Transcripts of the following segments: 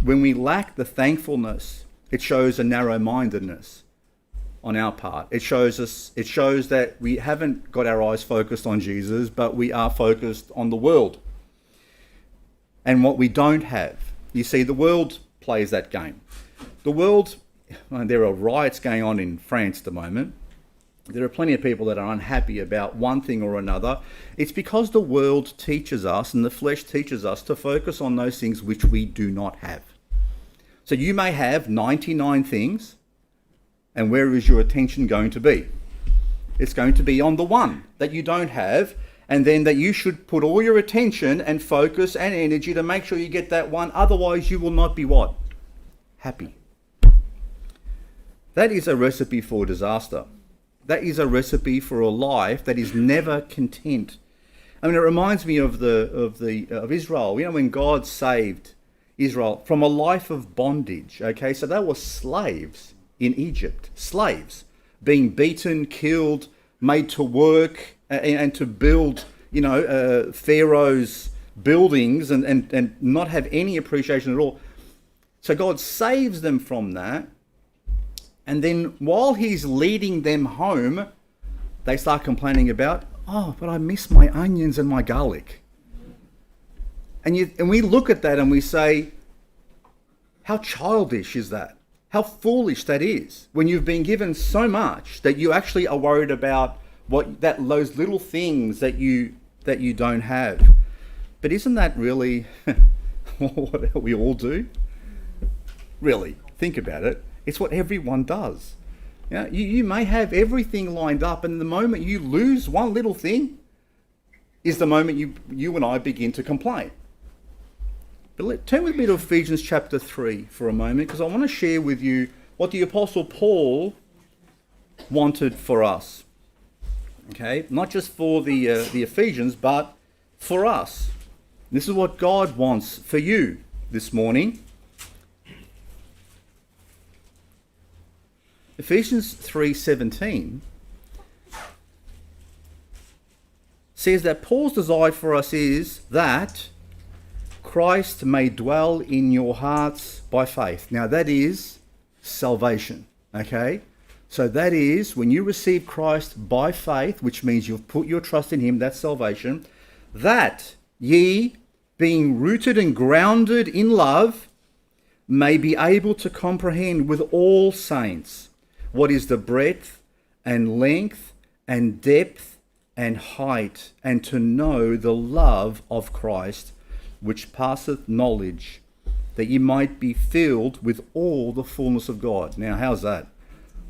When we lack the thankfulness, it shows a narrow-mindedness on our part. It shows that we haven't got our eyes focused on Jesus, but we are focused on the world and what we don't have. You see, the world plays that game. The world, there are riots going on in France at the moment. There are plenty of people that are unhappy about one thing or another. It's because the world teaches us and the flesh teaches us to focus on those things which we do not have. So you may have 99 things, and where is your attention going to be? It's going to be on the one that you don't have, and then that you should put all your attention and focus and energy to make sure you get that one. Otherwise, you will not be what? Happy. That is a recipe for disaster. That is a recipe for a life that is never content. I mean, it reminds me of Israel. You know, when God saved Israel from a life of bondage. Okay, so they were slaves in Egypt, slaves being beaten, killed, made to work and to build, Pharaoh's buildings and not have any appreciation at all. So God saves them from that. And then while he's leading them home, they start complaining about, but I miss my onions and my garlic. And we look at that and we say, how childish is that? How foolish that is, when you've been given so much that you actually are worried about those little things that you don't have. But isn't that really what we all do? Really, think about it. It's what everyone does. You may have everything lined up, and the moment you lose one little thing is the moment you and I begin to complain. But turn with me to Ephesians chapter 3 for a moment, because I want to share with you what the Apostle Paul wanted for us. Okay, not just for the Ephesians, but for us. This is what God wants for you this morning. Ephesians 3:17 says that Paul's desire for us is that Christ may dwell in your hearts by faith. Now that is salvation, okay? So that is when you receive Christ by faith, which means you've put your trust in him, that's salvation, that ye, being rooted and grounded in love, may be able to comprehend with all saints what is the breadth and length and depth and height, and to know the love of Christ, which passeth knowledge, that ye might be filled with all the fullness of God. Now, how's that?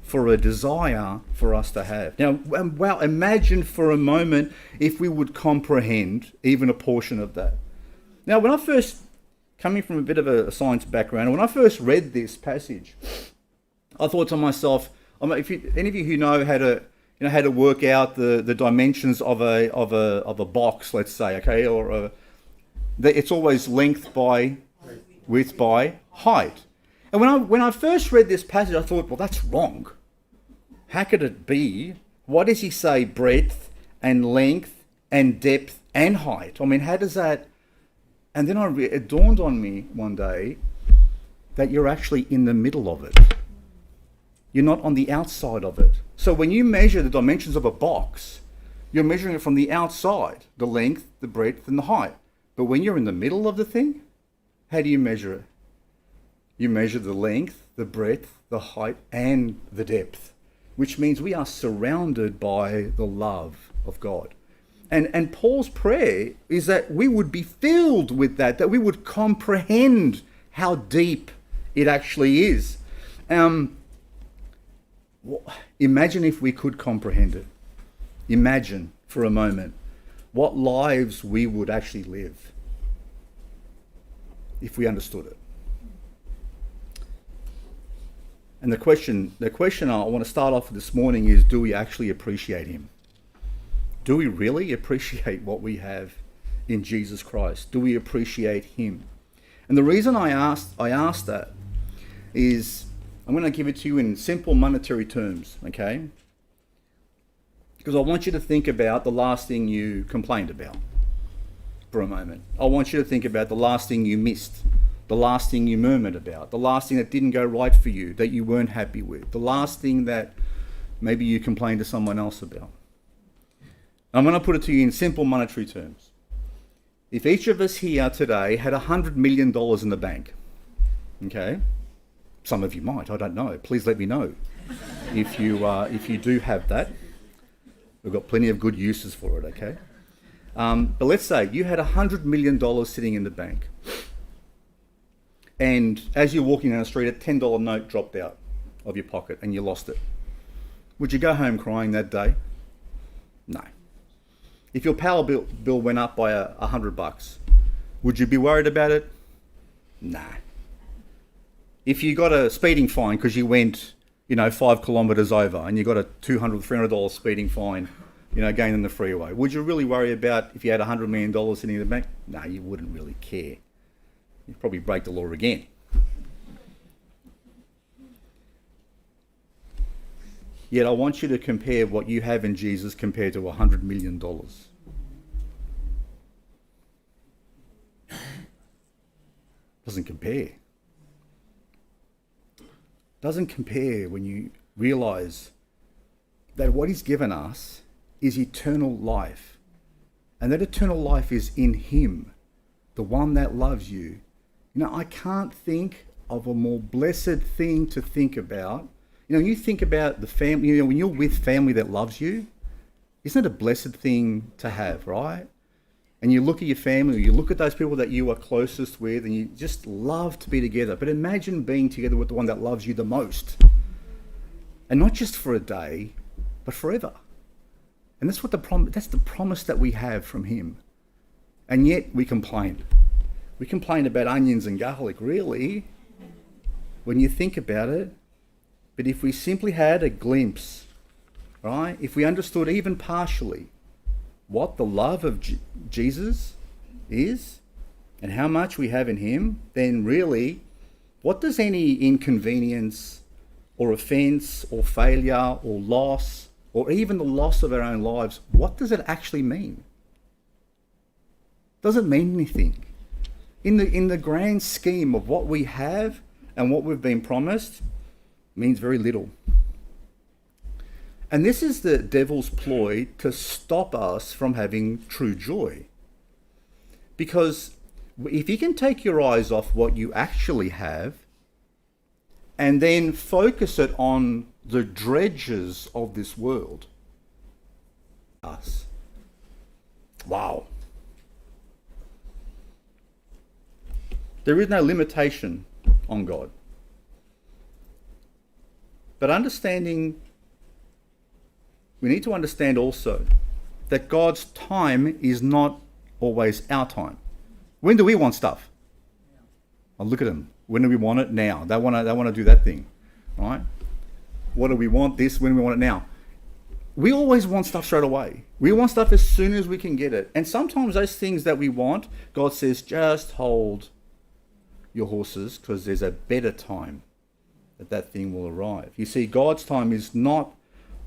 For a desire for us to have. Now, wow, imagine for a moment if we would comprehend even a portion of that. Now, when I first, coming from a bit of a science background, when I first read this passage, I thought to myself, if any of you who know how to work out the dimensions of a box, let's say, okay, or it's always length by width by height. And when I first read this passage, I thought, well, that's wrong. How could it be? What does he say? Breadth and length and depth and height. I mean, how does that? And then it dawned on me one day that you're actually in the middle of it. You're not on the outside of it. So when you measure the dimensions of a box, you're measuring it from the outside, the length, the breadth, and the height. But when you're in the middle of the thing, how do you measure it? You measure the length, the breadth, the height, and the depth, which means we are surrounded by the love of God. And Paul's prayer is that we would be filled with that we would comprehend how deep it actually is. Imagine if we could comprehend it. Imagine for a moment what lives we would actually live if we understood it. And the question I want to start off with this morning is, do we actually appreciate him? Do we really appreciate what we have in Jesus Christ? Do we appreciate him? And the reason I asked that is, I'm going to give it to you in simple monetary terms, okay? Because I want you to think about the last thing you complained about for a moment. I want you to think about the last thing you missed, the last thing you murmured about, the last thing that didn't go right for you, that you weren't happy with, the last thing that maybe you complained to someone else about. I'm going to put it to you in simple monetary terms. If each of us here today had $100 million in the bank, okay, some of you might, I don't know, please let me know if you do have that. We've got plenty of good uses for it, okay? But let's say you had $100 million sitting in the bank, and as you're walking down the street, a $10 note dropped out of your pocket and you lost it. Would you go home crying that day? No. If your power bill went up by $100, would you be worried about it? Nah. If you got a speeding fine because you went, 5 kilometres over and you got a $200, $300 speeding fine, going on the freeway, would you really worry about if you had $100 million sitting in the bank? No, you wouldn't really care. You'd probably break the law again. Yet I want you to compare what you have in Jesus compared to $100 million. Doesn't compare. Doesn't compare when you realize that what he's given us is eternal life. And that eternal life is in him, the one that loves you. I can't think of a more blessed thing to think about. You think about the family, when you're with family that loves you, isn't it a blessed thing to have, right? And you look at your family, or you look at those people that you are closest with, and you just love to be together. But imagine being together with the one that loves you the most. And not just for a day, but forever. And that's that's the promise that we have from him. And yet we complain. We complain about onions and garlic, really, when you think about it. But if we simply had a glimpse, right? If we understood even partially what the love of Jesus is and how much we have in him, then really, what does any inconvenience or offence or failure or loss or even the loss of our own lives, what does it actually mean? Doesn't mean anything. In the grand scheme of what we have and what we've been promised, means very little. And this is the devil's ploy to stop us from having true joy. Because if you can take your eyes off what you actually have and then focus it on the dredges of this world, wow. There is no limitation on God. But we need to understand also that God's time is not always our time. When do we want stuff? Oh, look at them. When do we want it? Now. They want to do that thing, right? What do we want? This, when we want it now. We always want stuff straight away. We want stuff as soon as we can get it. And sometimes those things that we want, God says, just hold your horses because there's a better time that thing will arrive. You see, God's time is not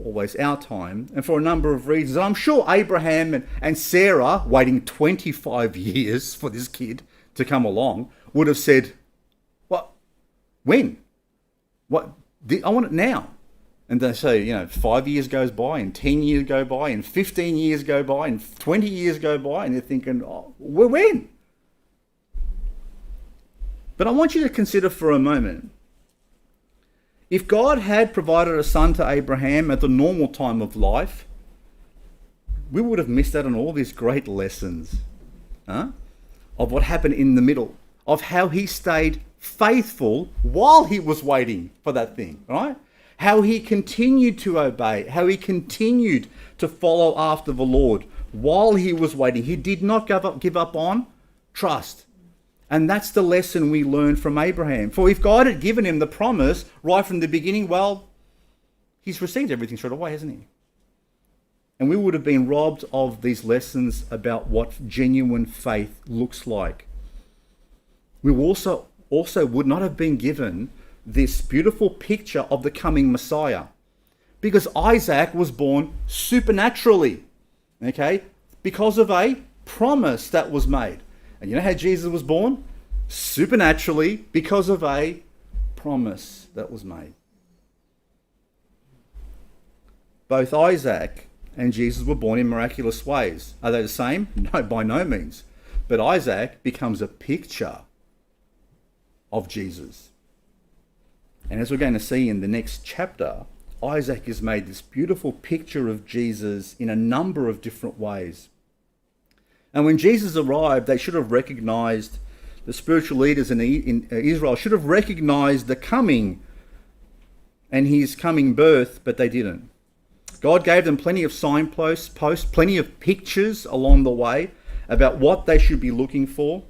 always our time, and for a number of reasons. I'm sure Abraham and Sarah, waiting 25 years for this kid to come along, would have said, what? When? What? I want it now. And they say, 5 years goes by, and 10 years go by, and 15 years go by, and 20 years go by, and they're thinking, when? But I want you to consider for a moment, if God had provided a son to Abraham at the normal time of life, we would have missed out on all these great lessons of what happened in the middle, of how he stayed faithful while he was waiting for that thing, right? How he continued to obey, how he continued to follow after the Lord while he was waiting. He did not give up on trust. And that's the lesson we learn from Abraham. For if God had given him the promise right from the beginning, well, he's received everything straight away, hasn't he? And we would have been robbed of these lessons about what genuine faith looks like. We also would not have been given this beautiful picture of the coming Messiah, because Isaac was born supernaturally, okay, because of a promise that was made. And you know how Jesus was born? supernaturally because of a promise that was made. Both Isaac and Jesus were born in miraculous ways. Are they the same? No, by no means. But Isaac becomes a picture of Jesus. And as we're going to see in the next chapter, Isaac has made this beautiful picture of Jesus in a number of different ways. And when Jesus arrived, they should have recognized, the spiritual leaders in Israel should have recognized the coming and his coming birth, but they didn't. God gave them plenty of signposts, plenty of pictures along the way about what they should be looking for,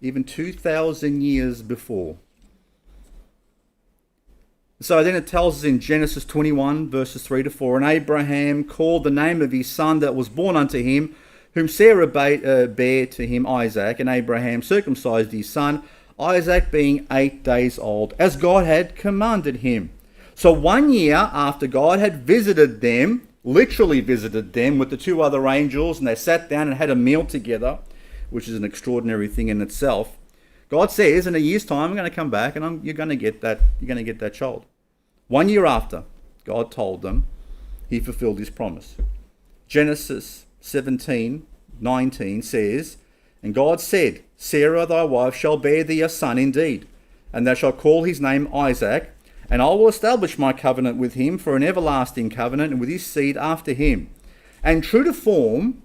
even 2,000 years before. So then it tells us in Genesis 21, verses 3 to 4, and Abraham called the name of his son that was born unto him, whom Sarah bare to him, Isaac, and Abraham circumcised his son, Isaac being 8 days old, as God had commanded him. So 1 year after God had visited them, literally visited them with the two other angels, and they sat down and had a meal together, which is an extraordinary thing in itself, God says, in a year's time, I'm going to come back and you're going to get that child. 1 year after God told them, he fulfilled his promise. Genesis 17:19 says, and God said, Sarah thy wife shall bear thee a son indeed, and thou shalt call his name Isaac, and I will establish my covenant with him for an everlasting covenant, and with his seed after him. And true to form,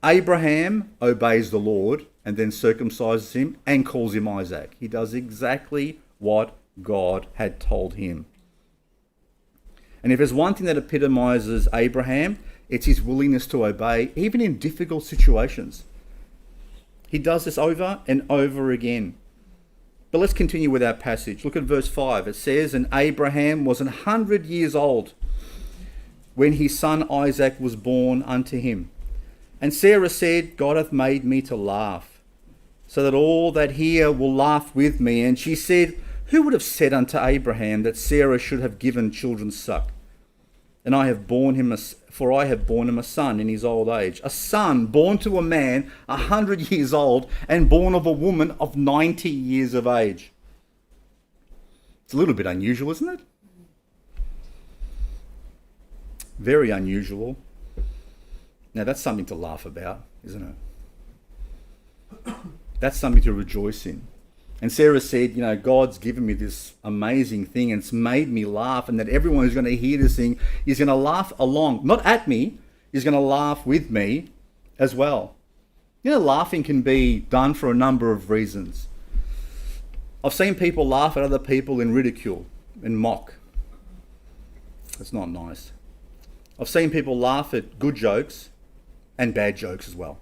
Abraham obeys the Lord and then circumcises him and calls him Isaac. He does exactly what God had told him. And if there's one thing that epitomizes Abraham, it's his willingness to obey, even in difficult situations. He does this over and over again. But let's continue with our passage. Look at verse 5. It says, and Abraham was 100 years old when his son Isaac was born unto him. And Sarah said, God hath made me to laugh, so that all that hear will laugh with me. And she said, who would have said unto Abraham that Sarah should have given children suck? And I have borne him a son in his old age. A son born to a man 100 years old and born of a woman of 90 years of age. It's a little bit unusual, isn't it? Very unusual. Now that's something to laugh about, isn't it? That's something to rejoice in. And Sarah said, God's given me this amazing thing and it's made me laugh, and that everyone who's going to hear this thing is going to laugh along, not at me, is going to laugh with me as well. Laughing can be done for a number of reasons. I've seen people laugh at other people in ridicule and mock. It's not nice. I've seen people laugh at good jokes and bad jokes as well.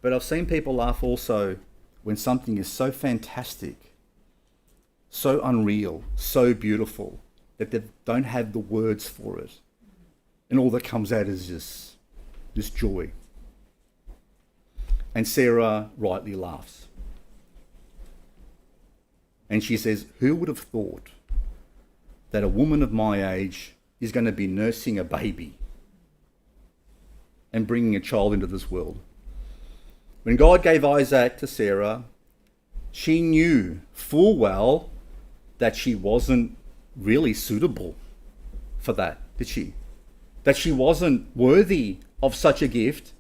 But I've seen people laugh also when something is so fantastic, so unreal, so beautiful, that they don't have the words for it. And all that comes out is this joy. And Sarah rightly laughs. And she says, who would have thought that a woman of my age is going to be nursing a baby and bringing a child into this world? When God gave Isaac to Sarah, she knew full well that she wasn't really suitable for that, did she? That she wasn't worthy of such a gift.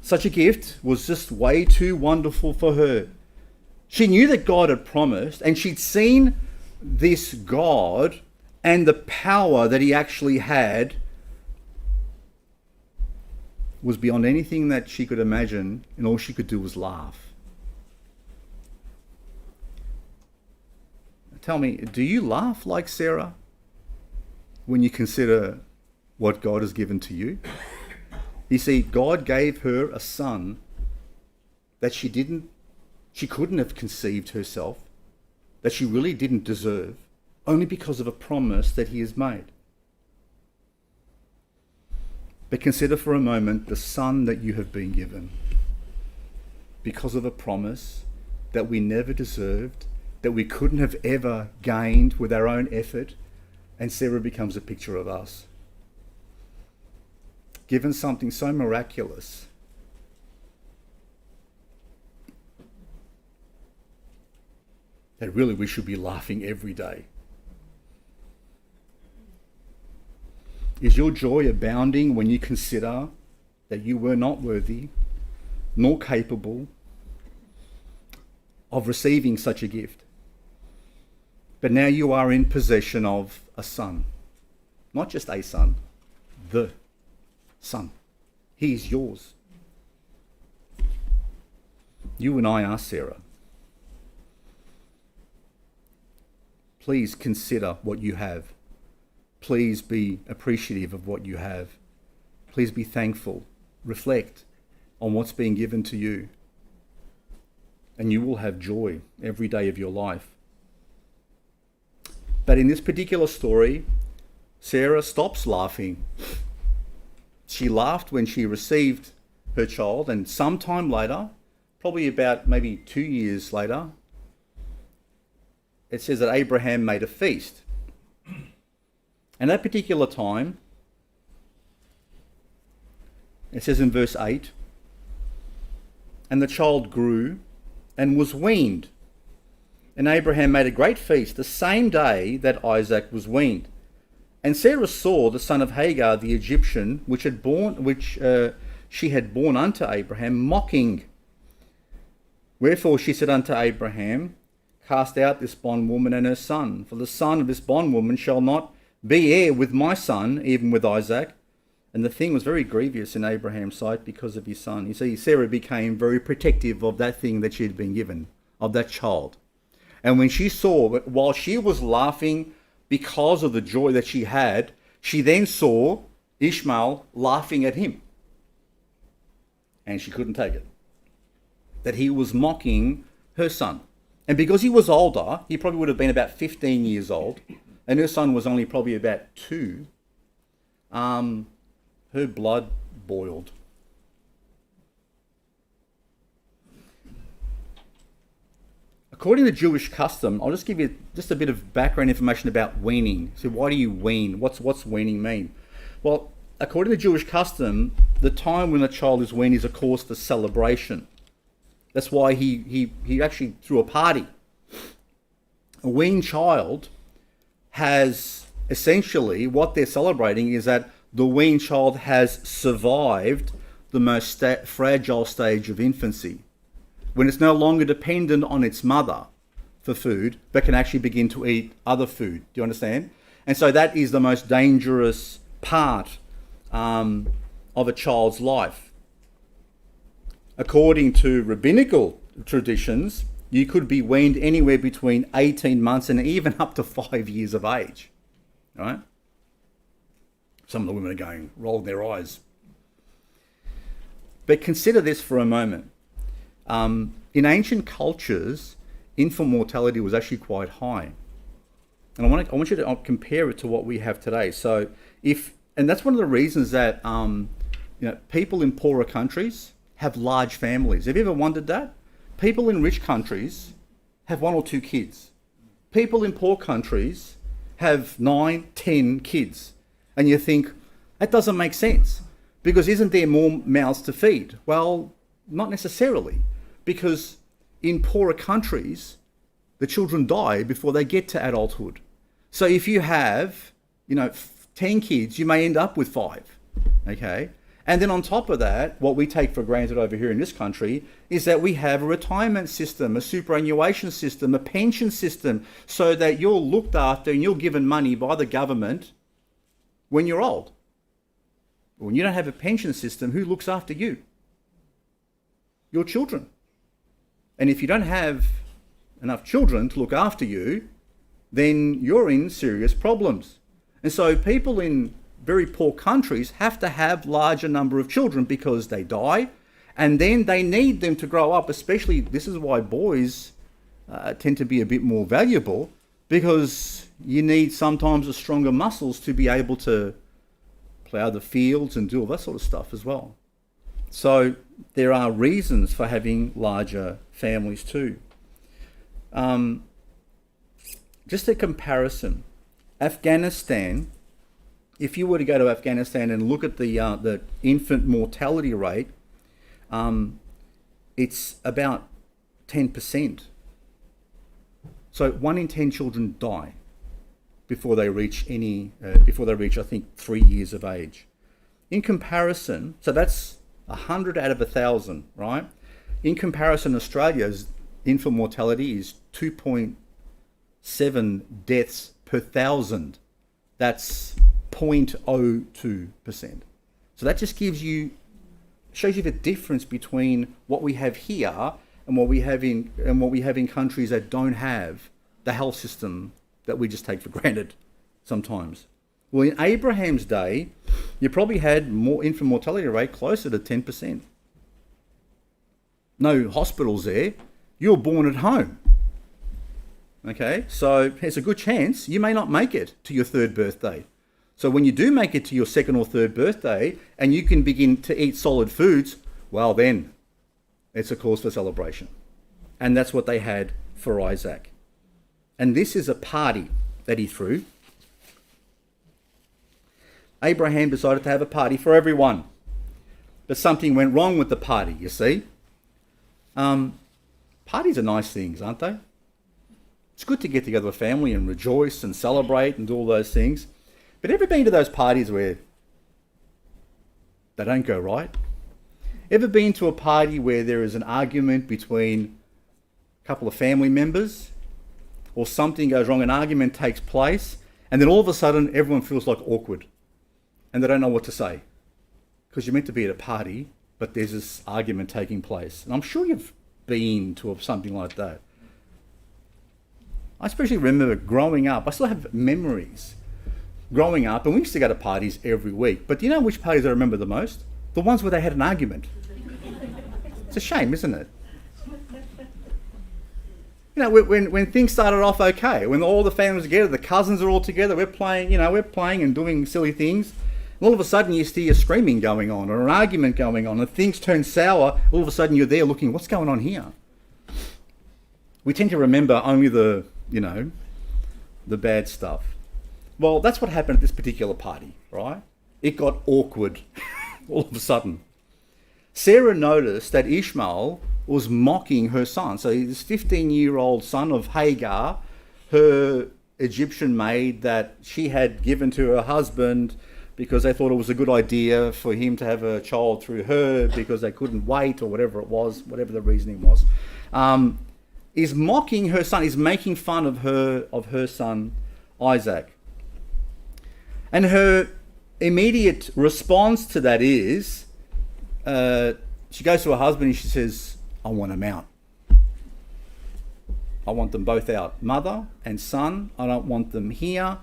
Such a gift was just way too wonderful for her. She knew that God had promised, and she'd seen this God and the power that he actually had was beyond anything that she could imagine, and all she could do was laugh. Tell me, do you laugh like Sarah when you consider what God has given to you? You see, God gave her a son that she couldn't have conceived herself, that she really didn't deserve, only because of a promise that he has made. But consider for a moment the son that you have been given because of a promise that we never deserved, that we couldn't have ever gained with our own effort, and Sarah becomes a picture of us. Given something so miraculous that really we should be laughing every day. Is your joy abounding when you consider that you were not worthy nor capable of receiving such a gift? But now you are in possession of a son. Not just a son, the son. He is yours. You and I are Sarah. Please consider what you have. Please be appreciative of what you have. Please be thankful. Reflect on what's being given to you. And you will have joy every day of your life. But in this particular story, Sarah stops laughing. She laughed when she received her child, and sometime later, probably about maybe 2 years later, it says that Abraham made a feast. And that particular time, it says in verse 8, and the child grew and was weaned. And Abraham made a great feast the same day that Isaac was weaned. And Sarah saw the son of Hagar the Egyptian, which she had borne unto Abraham, mocking. Wherefore she said unto Abraham, cast out this bondwoman and her son, for the son of this bondwoman shall not be heir with my son, even with Isaac. And the thing was very grievous in Abraham's sight because of his son. You see, Sarah became very protective of that thing that she had been given, of that child. And when she saw, while she was laughing because of the joy that she had, she then saw Ishmael laughing at him. And she couldn't take it. That he was mocking her son. And because he was older, he probably would have been about 15 years old, and her son was only probably about 2, her blood boiled. According to Jewish custom, I'll just give you just a bit of background information about weaning. So why do you wean? What's weaning mean? Well, according to Jewish custom, the time when a child is weaned is, of course, the celebration. That's why he actually threw a party. A weaned child has essentially, what they're celebrating is that the weaned child has survived the most fragile stage of infancy, when it's no longer dependent on its mother for food, but can actually begin to eat other food. Do you understand? And so that is the most dangerous part of a child's life. According to rabbinical traditions, you could be weaned anywhere between 18 months and even up to 5 years of age. Right? Some of the women are going, rolling their eyes. But consider this for a moment. In ancient cultures, infant mortality was actually quite high. And I want you to compare it to what we have today. So and that's one of the reasons that people in poorer countries have large families. Have you ever wondered that? People in rich countries have 1 or 2 kids. People in poor countries have 9, 10 kids. And you think, that doesn't make sense. Because isn't there more mouths to feed? Well, not necessarily. Because in poorer countries, the children die before they get to adulthood. So if you have, 10 kids, you may end up with 5. Okay? And then on top of that, what we take for granted over here in this country is that we have a retirement system, a superannuation system, a pension system, so that you're looked after and you're given money by the government when you're old. When you don't have a pension system, who looks after you? Your children. And if you don't have enough children to look after you, then you're in serious problems. And so people in very poor countries have to have larger number of children because they die, and then they need them to grow up. Especially, this is why boys tend to be a bit more valuable, because you need sometimes the stronger muscles to be able to plough the fields and do all that sort of stuff as well. So there are reasons for having larger families too. Just a comparison. Afghanistan, if you were to go to Afghanistan and look at the infant mortality rate, it's about 10%. So 1 in 10 children die before they reach I think 3 years of age. In comparison, so that's 100 out of 1,000, right? In comparison, Australia's infant mortality is 2.7 deaths per thousand. That's 0.02%. So that just shows you the difference between what we have here and what we have in countries that don't have the health system that we just take for granted sometimes. Well, in Abraham's day, you probably had more infant mortality rate closer to 10%. No hospitals there. You were born at home. Okay, so there's a good chance you may not make it to your 3rd birthday. So when you do make it to your 2nd or 3rd birthday and you can begin to eat solid foods, well then, it's a cause for celebration. And that's what they had for Isaac. And this is a party that he threw. Abraham decided to have a party for everyone. But something went wrong with the party, you see. Parties are nice things, aren't they? It's good to get together with family and rejoice and celebrate and do all those things. But ever been to those parties where they don't go right? Ever been to a party where there is an argument between a couple of family members, or something goes wrong, an argument takes place, and then all of a sudden everyone feels like awkward and they don't know what to say? Because you're meant to be at a party, but there's this argument taking place. And I'm sure you've been to something like that. I especially remember growing up, I still have memories growing up, and we used to go to parties every week. But do you know which parties I remember the most? The ones where they had an argument. It's a shame, isn't it? You know, when things started off okay, when all the families are together, the cousins are all together, we're playing and doing silly things. And all of a sudden you see a screaming going on or an argument going on and things turn sour. All of a sudden you're there looking, what's going on here? We tend to remember only the bad stuff. Well, that's what happened at this particular party, right? It got awkward all of a sudden. Sarah noticed that Ishmael was mocking her son. So this 15-year-old son of Hagar, her Egyptian maid that she had given to her husband because they thought it was a good idea for him to have a child through her because they couldn't wait or whatever it was, whatever the reasoning was, is mocking her son, is making fun of her son Isaac. And her immediate response to that is, she goes to her husband and she says, I want them out. I want them both out, mother and son. I don't want them here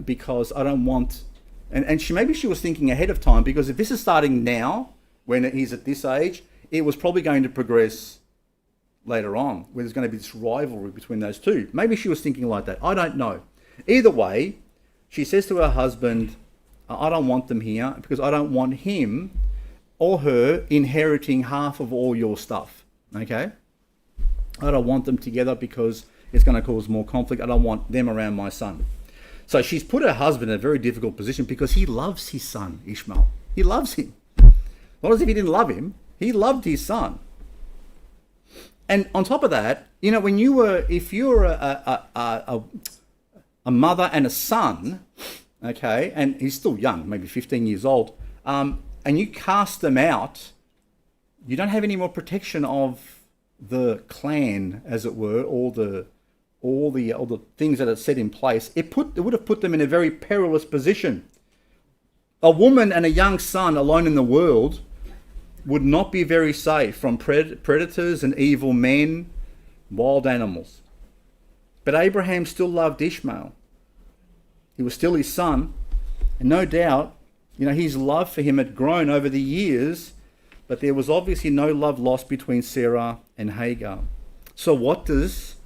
because I don't want... And maybe she was thinking ahead of time, because if this is starting now, when he's at this age, it was probably going to progress later on, where there's going to be this rivalry between those two. Maybe she was thinking like that. I don't know. Either way, she says to her husband, I don't want them here because I don't want him or her inheriting half of all your stuff, okay? I don't want them together because it's going to cause more conflict. I don't want them around my son. So she's put her husband in a very difficult position because he loves his son, Ishmael. He loves him. Not as if he didn't love him. He loved his son. And on top of that, if you're a mother and a son, okay, and he's still young, maybe 15 years old, and you cast them out, you don't have any more protection of the clan, as it were, all the things that are set in place. It would have put them in a very perilous position. A woman and a young son alone in the world would not be very safe from predators and evil men, wild animals. But Abraham still loved Ishmael. He was still his son, and no doubt, his love for him had grown over the years, but there was obviously no love lost between Sarah and Hagar. So what does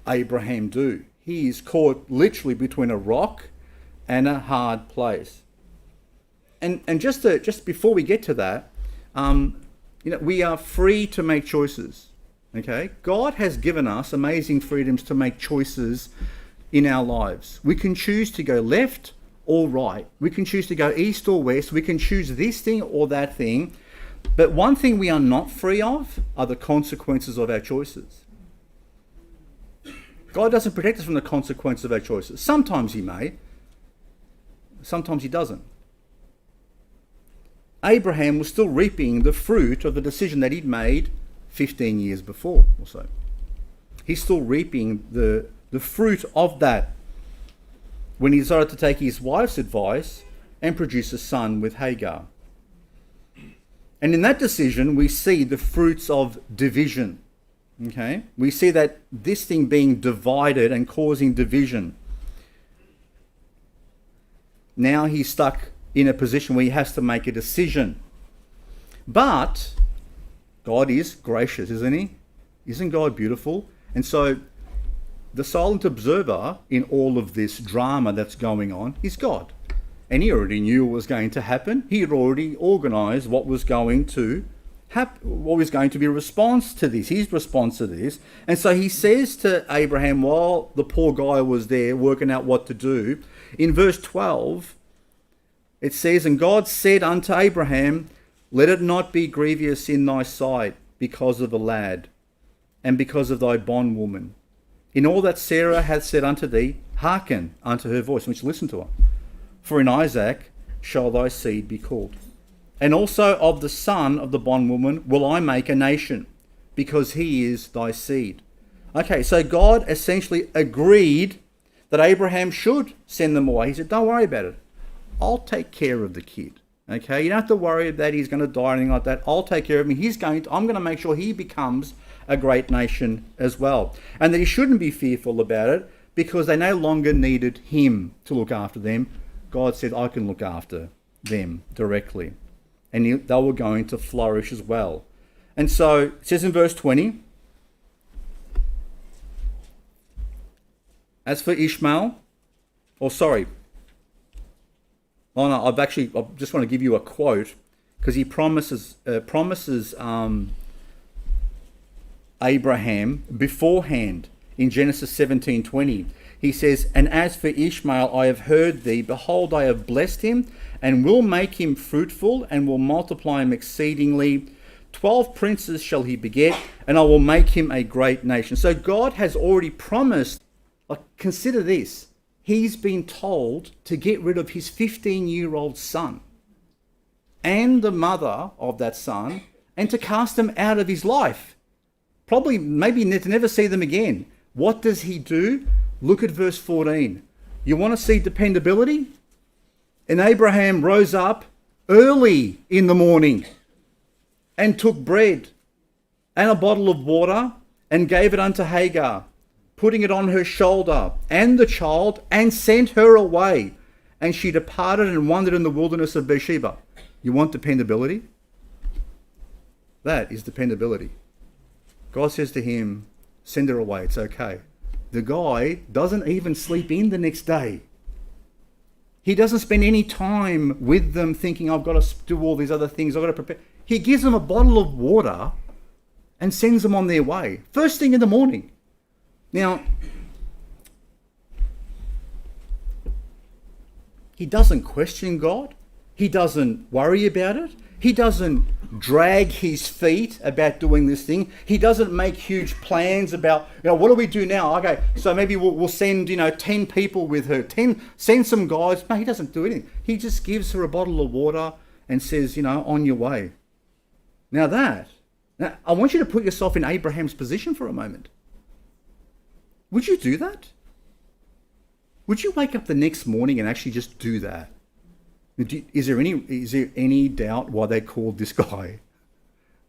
Abraham do? He is caught literally between a rock and a hard place. And just before we get to that, we are free to make choices. Okay, God has given us amazing freedoms to make choices in our lives. We can choose to go left or right. We can choose to go east or west. We can choose this thing or that thing. But one thing we are not free of are the consequences of our choices. God doesn't protect us from the consequences of our choices. Sometimes he may, sometimes he doesn't. Abraham was still reaping the fruit of the decision that he'd made 15 years before or so. He's still reaping the fruit of that when he decided to take his wife's advice and produce a son with Hagar. And in that decision, we see the fruits of division. Okay? We see that this thing being divided and causing division. Now he's stuck in a position where he has to make a decision. But God is gracious, isn't he? Isn't God beautiful? And so the silent observer in all of this drama that's going on is God. And he already knew what was going to happen. He had already organised what was going to happen, what was going to be a response to this, his response to this. And so he says to Abraham, while the poor guy was there working out what to do, in verse 12, it says, "And God said unto Abraham, Let it not be grievous in thy sight because of the lad, and because of thy bondwoman. In all that Sarah hath said unto thee, hearken unto her voice," which listen to her. "For in Isaac shall thy seed be called. And also of the son of the bondwoman will I make a nation, because he is thy seed." Okay, so God essentially agreed that Abraham should send them away. He said, don't worry about it. I'll take care of the kid. Okay, you don't have to worry that he's going to die or anything like that. I'll take care of him. I'm going to make sure he becomes a great nation as well. And that he shouldn't be fearful about it because they no longer needed him to look after them. God said, I can look after them directly. And they were going to flourish as well. And so it says in verse 20, as for Ishmael, I just want to give you a quote because he promises Abraham beforehand in Genesis 17:20. He says, "And as for Ishmael, I have heard thee. Behold, I have blessed him and will make him fruitful and will multiply him exceedingly. 12 princes shall he beget, and I will make him a great nation." So God has already promised, consider this, he's been told to get rid of his 15-year-old son and the mother of that son and to cast them out of his life. Probably, maybe to never see them again. What does he do? Look at verse 14. You want to see dependability? "And Abraham rose up early in the morning and took bread and a bottle of water and gave it unto Hagar, putting it on her shoulder and the child, and sent her away. And she departed and wandered in the wilderness of Beersheba." You want dependability? That is dependability. God says to him, send her away, it's okay. The guy doesn't even sleep in the next day. He doesn't spend any time with them thinking, I've got to do all these other things, I've got to prepare. He gives them a bottle of water and sends them on their way. First thing in the morning. Now, he doesn't question God. He doesn't worry about it. He doesn't drag his feet about doing this thing. He doesn't make huge plans about, what do we do now? Okay, so maybe we'll send, 10 people with her, send some guys. No, he doesn't do anything. He just gives her a bottle of water and says, on your way. Now I want you to put yourself in Abraham's position for a moment. Would you do that? Would you wake up the next morning and actually just do that? Is there any doubt why they called this guy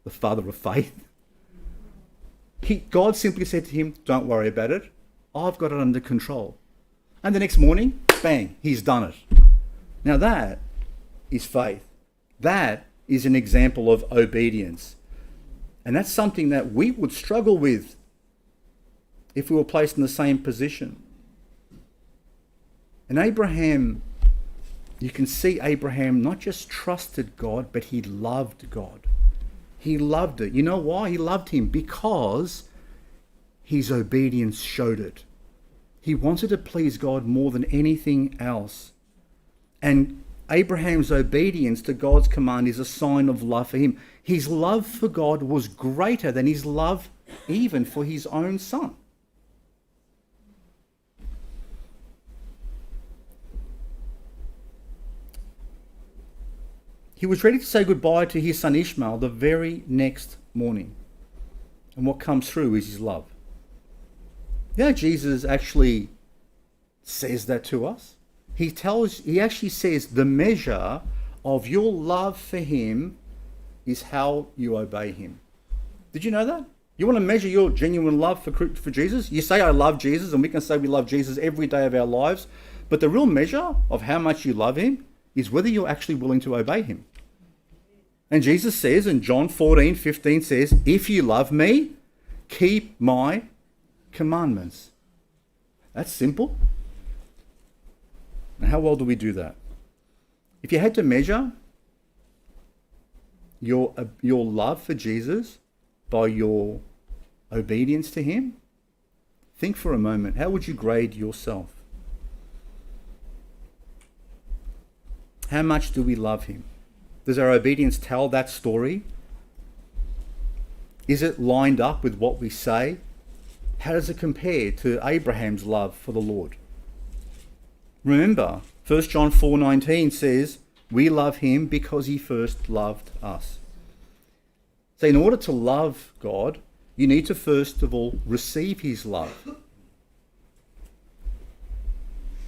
the father of faith? God simply said to him, don't worry about it. I've got it under control. And the next morning, bang, he's done it. Now that is faith. That is an example of obedience. And that's something that we would struggle with if we were placed in the same position. And Abraham, you can see Abraham not just trusted God, but he loved God. He loved it. You know why he loved him? Because his obedience showed it. He wanted to please God more than anything else. And Abraham's obedience to God's command is a sign of love for him. His love for God was greater than his love even for his own son. He was ready to say goodbye to his son Ishmael the very next morning. And what comes through is his love. You know, Jesus actually says that to us. He actually says the measure of your love for him is how you obey him. Did you know that? You want to measure your genuine love for Jesus? You say, I love Jesus, and we can say we love Jesus every day of our lives. But the real measure of how much you love him is whether you're actually willing to obey him. And Jesus says in John 14:15 says, if you love me, keep my commandments. That's simple. And how well do we do that? If you had to measure your love for Jesus by your obedience to him, think for a moment, how would you grade yourself? How much do we love him? Does our obedience tell that story? Is it lined up with what we say? How does it compare to Abraham's love for the Lord? Remember, 1 John 4:19 says, we love him because he first loved us. So in order to love God, you need to first of all receive his love. You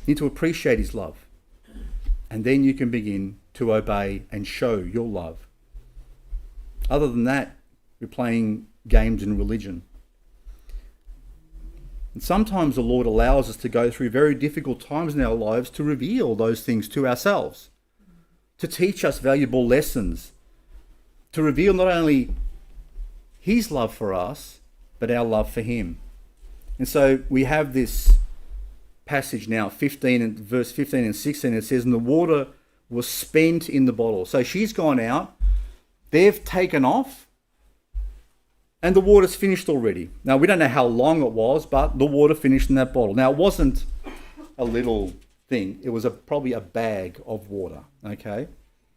need to appreciate his love. And then you can begin to obey and show your love. Other than that, you're playing games in religion. And sometimes the Lord allows us to go through very difficult times in our lives to reveal those things to ourselves, to teach us valuable lessons, to reveal not only his love for us, but our love for him. And so we have this passage now, verse 15 and 16, it says, and the water was spent in the bottle. So she's gone out, they've taken off, and the water's finished already. Now, we don't know how long it was, but the water finished in that bottle. Now, it wasn't a little thing. It was probably a bag of water, okay?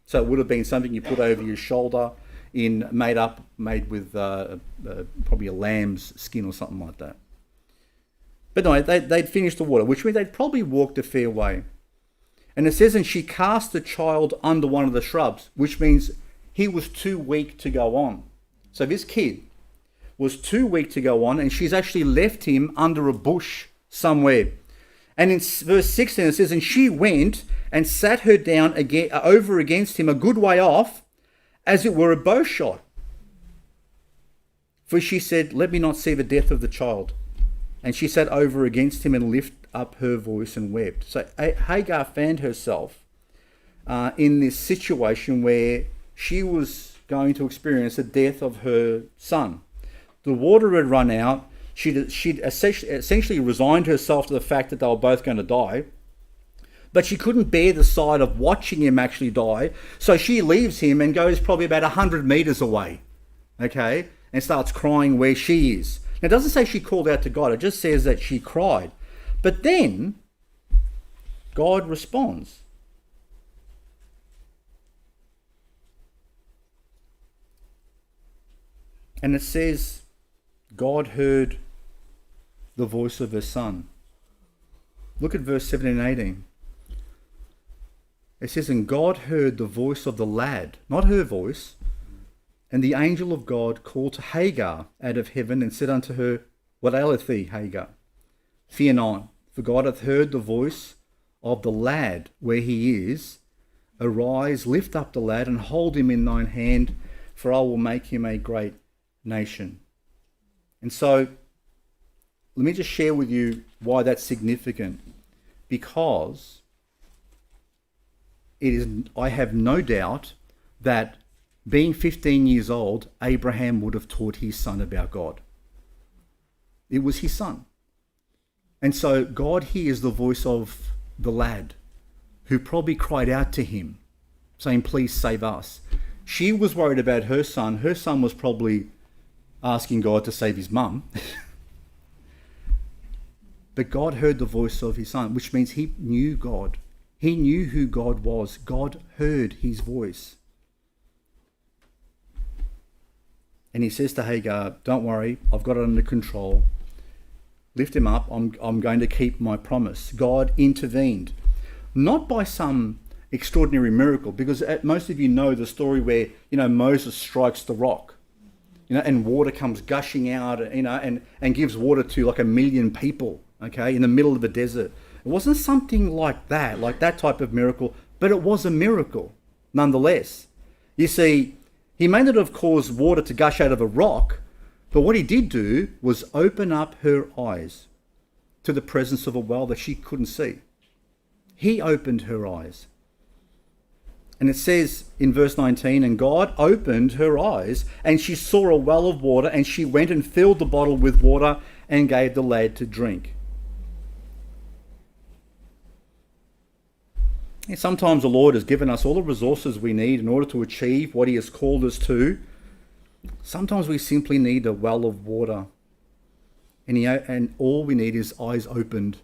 So it would have been something you put over your shoulder, made with probably a lamb's skin or something like that. But no, they'd finished the water, which means they'd probably walked a fair way. And it says, and she cast the child under one of the shrubs, which means he was too weak to go on. So this kid was too weak to go on, and she's actually left him under a bush somewhere. And in verse 16 it says, and she went and sat her down over against him a good way off, as it were a bow shot. For she said, let me not see the death of the child. And she sat over against him and lifted up her voice and wept. So Hagar found herself in this situation where she was going to experience the death of her son. The water had run out. She'd essentially resigned herself to the fact that they were both going to die. But she couldn't bear the sight of watching him actually die. So she leaves him and goes probably about 100 meters away, okay, and starts crying where she is. Now, it doesn't say she called out to God. It just says that she cried. But then God responds. And it says God heard the voice of her son. Look at verse 17 and 18. It says, and God heard the voice of the lad, not her voice. And the angel of God called to Hagar out of heaven and said unto her, what aileth thee, Hagar? Fear not, for God hath heard the voice of the lad where he is. Arise, lift up the lad, and hold him in thine hand, for I will make him a great nation. And so, let me just share with you why that's significant. Because I have no doubt that being 15 years old, Abraham would have taught his son about God. It was his son. And so God hears the voice of the lad who probably cried out to him, saying, please save us. She was worried about her son. Her son was probably asking God to save his mum. But God heard the voice of his son, which means he knew God. He knew who God was. God heard his voice. And he says to Hagar, don't worry, I've got it under control. Lift him up. I'm going to keep my promise. God intervened, not by some extraordinary miracle, because most of you know the story where, Moses strikes the rock, and water comes gushing out, and gives water to like 1 million people, okay, in the middle of the desert. It wasn't something like that type of miracle, but it was a miracle nonetheless. You see, he may not have caused water to gush out of a rock, but what he did do was open up her eyes to the presence of a well that she couldn't see. He opened her eyes. And it says in verse 19, and God opened her eyes, and she saw a well of water, and she went and filled the bottle with water and gave the lad to drink. And sometimes the Lord has given us all the resources we need in order to achieve what he has called us to. Sometimes we simply need a well of water, and all we need is eyes opened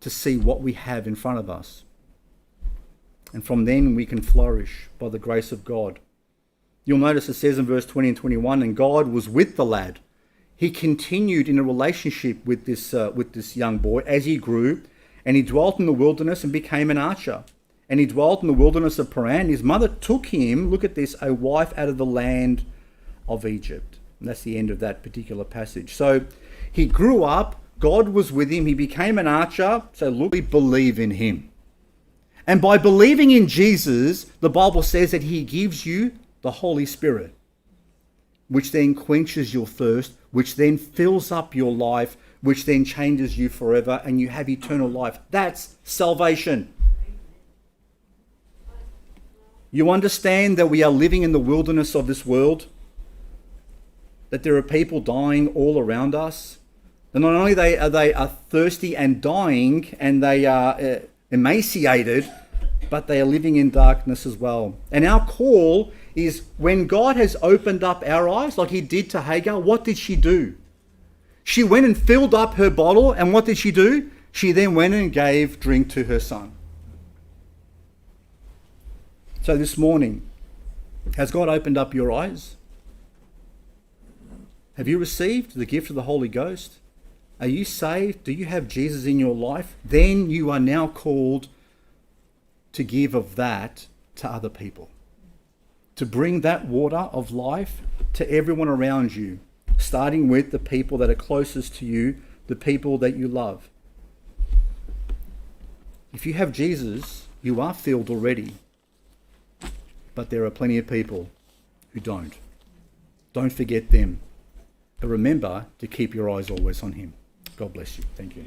to see what we have in front of us. And from then we can flourish by the grace of God. You'll notice it says in verse 20 and 21, and God was with the lad. He continued in a relationship with this young boy as he grew, and he dwelt in the wilderness and became an archer. And he dwelt in the wilderness of Paran. His mother took him, look at this, a wife out of the land of Egypt. And that's the end of that particular passage. So he grew up, God was with him, he became an archer. So look, we believe in him. And by believing in Jesus, the Bible says that he gives you the Holy Spirit, which then quenches your thirst, which then fills up your life, which then changes you forever, and you have eternal life. That's salvation. You understand that we are living in the wilderness of this world, that there are people dying all around us. And not only are they thirsty and dying, and they are emaciated, but they are living in darkness as well. And our call is, when God has opened up our eyes, like he did to Hagar, what did she do? She went and filled up her bottle, and what did she do? She then went and gave drink to her son. So this morning, has God opened up your eyes? Have you received the gift of the Holy Ghost? Are you saved? Do you have Jesus in your life? Then you are now called to give of that to other people. To bring that water of life to everyone around you, starting with the people that are closest to you, the people that you love. If you have Jesus, you are filled already. But there are plenty of people who don't. Don't forget them. But remember to keep your eyes always on him. God bless you. Thank you.